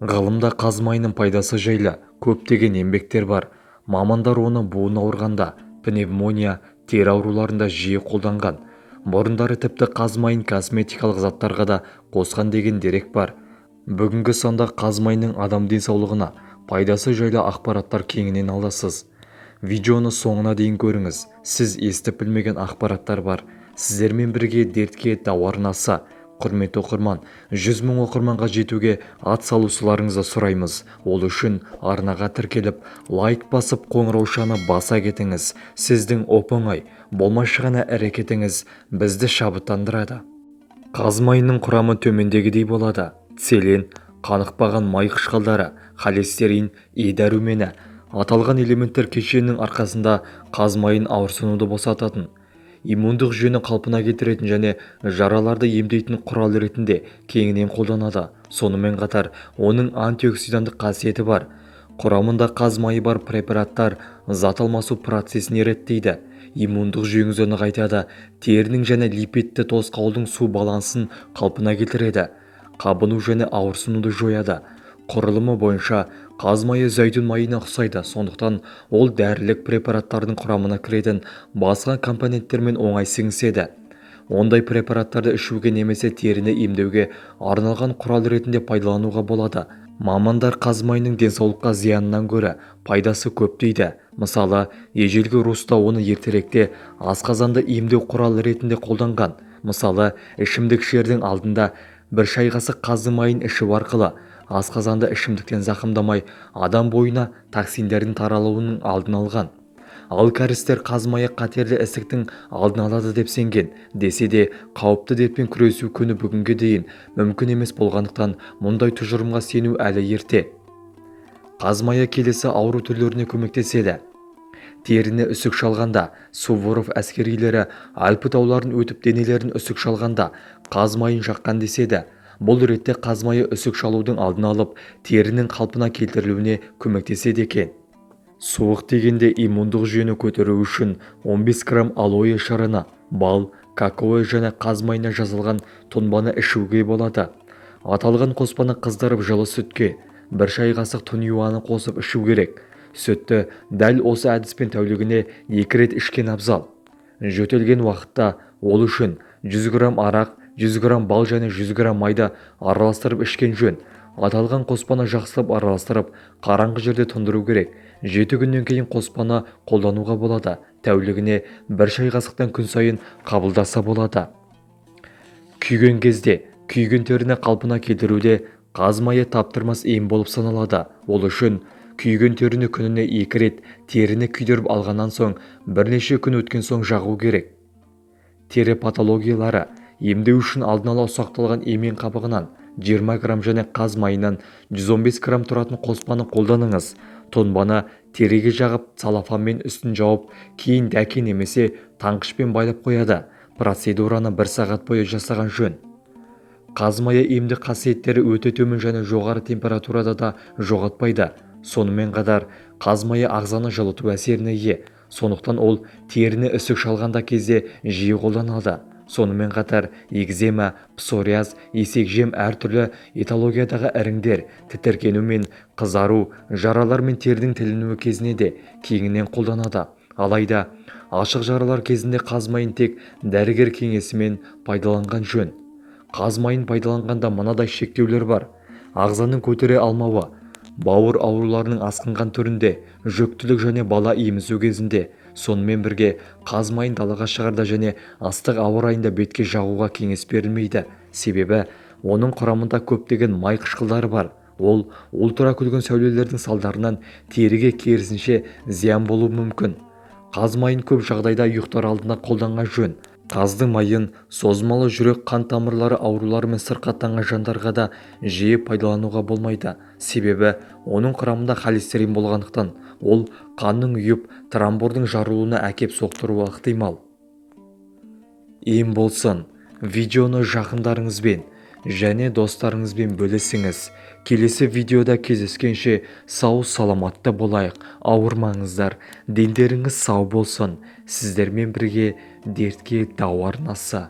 Ғылымда қаз майының пайдасы жайлы көптеген еңбектер бар. Мамандар оны буын ауырғанда, пневмония, тері ауруларында жиі қолданған. Бұрындары тіпті қаз майын косметикалық заттарға да қосқан деген дерек бар. Бүгінгі санда қаз майының адам денсаулығына пайдасы жайлы ақпараттар кеңінен аласыз. Видеоны соңына дейін көріңіз. Сіз естіп білмеген ақпараттар бар. Сіздермен бірге дертке дауа арнасы. Құрметті оқырман, 100 000 оқырманға жетуге ат салушыларыңызды сұраймыз. Ол үшін арнаға тіркеліп, лайк басып, қоңыраушаны баса кетіңіз. Сіздің оп-оңай, болмашы ғана әрекетіңіз бізді шабыттандырады. Қаз майының құрамы төмендегідей болады: селен, қанықпаған май қышқылдары, холестерин, И дәрумені. Аталған элементтер кешенінің арқасында қаз майын ауырсынуды босататын, иммундық жүйені қалпына келтіретін және жараларды емдейтін құрал ретінде кеңінен қолданады. Сонымен қатар оның антиоксиданттық қасиеті бар. Құрамында қаз майы бар препараттар зат алмасу процесін реттейді, иммундық жүйеңізді нығайтады, терінің және липидті тосқауылдың су балансын қалпына келтіреді, қабыну және ауырсынуды жояды. Құрылымы бойынша қаз майы зәйтүн майына ұқсайды, сондықтан ол дәрілік препараттардың құрамына кіретін басқа компоненттермен оңай сіңіседі. Ондай препараттарды ішуге немесе теріні емдеуге арналған құрал ретінде пайдалануға болады. Мамандар қаз майының денсаулыққа зиянынан гөрі пайдасы көп дейді. Мысалы, ежелгі руста оны ертеректе асқазанды емдеу құралы ретінде қолданған. Мысалы, ішімдік ішердің алдында бір шай қасық қазы майын ішу арқылы асқазанды ішімдіктен зақымдамай, адам бойына токсиндердің таралуының алдын алған. Ал кәрістер қаз майы қатерлі ісіктің алдын алады деп сенген. Десе де, қауіпті дертпен күресу күні бүгінге дейін мүмкін емес болғандықтан мұндай тұжырымға сену әлі ерте. Қаз майы келесі ауру түрлеріне көмектеседі. Теріні үсік шалғанда, Суворов әскерилері Альпі тауларын өтіп денелерін үсік шалғанда қаз майын жаққан деседі. Бұл ретте қаз майы үсік шалудың алдын алып, терінің қалпына келтірілуіне көмектеседі екен. Суық дегенде иммундық жүйені көтеру үшін 15 грамм алоэ шырыны, бал, какао және қаз майына жазылған тұнбаны ішуге болады. Аталған қоспаны қыздырып жылы сүтке бір шай қасық тұнюаны қосып ішу керек. Сүтті дәл осы әдіспен тәулігіне 2 рет ішкен абзал. Жөтелген уақытта ол үшін 100 грамм арақ, 100 грамм бал және 100 грамм майда араластырып ішкен жөн. Аталған қоспаны жақсылап араластырып, қараңғы жерде тұндыру керек. 7 күннен кейін қоспаны қолдануға болады. Тәулігіне бір шай қасықтан күн сайын қабылдаса болады. Күйген кезде, күйген теріні қалпына келтіруде қаз майы таптырмас ем болып саналады. Ол үшін күйген теріні күніне 2 рет теріні күйдіріп алғаннан соң бірнеше күн өткен соң жағу керек. Тері патологиялары: емдеу үшін алдын ала ұсақталған емен қабығынан 20 грамм және қаз майынан 115 грамм тұратын қоспаны қолданыңыз. Тұнбаны тереге жағып, целлофанмен үстін жауып, кейін дәке немесе таңғышпен байлап қояды. Процедураны 1 сағат бойы жасаған жөн. Қаз майы емдік қасиеттері өте төмен және жоғары температурада да жоғалтпайды. Сонымен қатар қаз майы ағзаны жылыту әсеріне ие. Сондықтан ол теріні үсік шалғанда кезде жиі қолданылады. Сонымен қатар экзема, псориаз, есекжем әртүрлі этиологиядағы іріңдер, тітіркену мен қызару, жаралар мен тердің тілінуі кезінде де кеңінен қолданады. Алайда ашық жаралар кезінде қаз майын тек дәрігер кеңесімен пайдаланған жөн. Қаз майын пайдаланғанда мынадай шектеулер бар: ағзаның көтере алмауы, бауыр ауруларының асқынған түрінде, жүктілік және бала емізу кезінде. Сонымен бірге қаз майын далаға шығарда және ыстық ауа райында бетке жағуға кеңес берілмейді. Себебі оның құрамында көптеген май қышқылдары бар. Ол ультракүлгін сәулелердің салдарынан теріге керісінше зиян болуы мүмкін. Қаз майын көп жағдайда ұйықтар алдында қолданған жөн. Қаздың майын созылмалы жүрек қан тамырлары ауруларымен сырқаттанған жандарға да жиі пайдалануға болмайды. Себебі оның құрамында холестерин болғандықтан ол қанның ұйып, тромбордың жарылуына әкеп соқтыруы ықтимал. Ем болсын. Видеоны жақындарыңызбен және достарыңызбен бөлісіңіз. Келесі видеода кездескенше сау саламатта болайық, ауырмаңыздар, дендеріңіз сау болсын. Сіздермен бірге дертке дауа арнасы.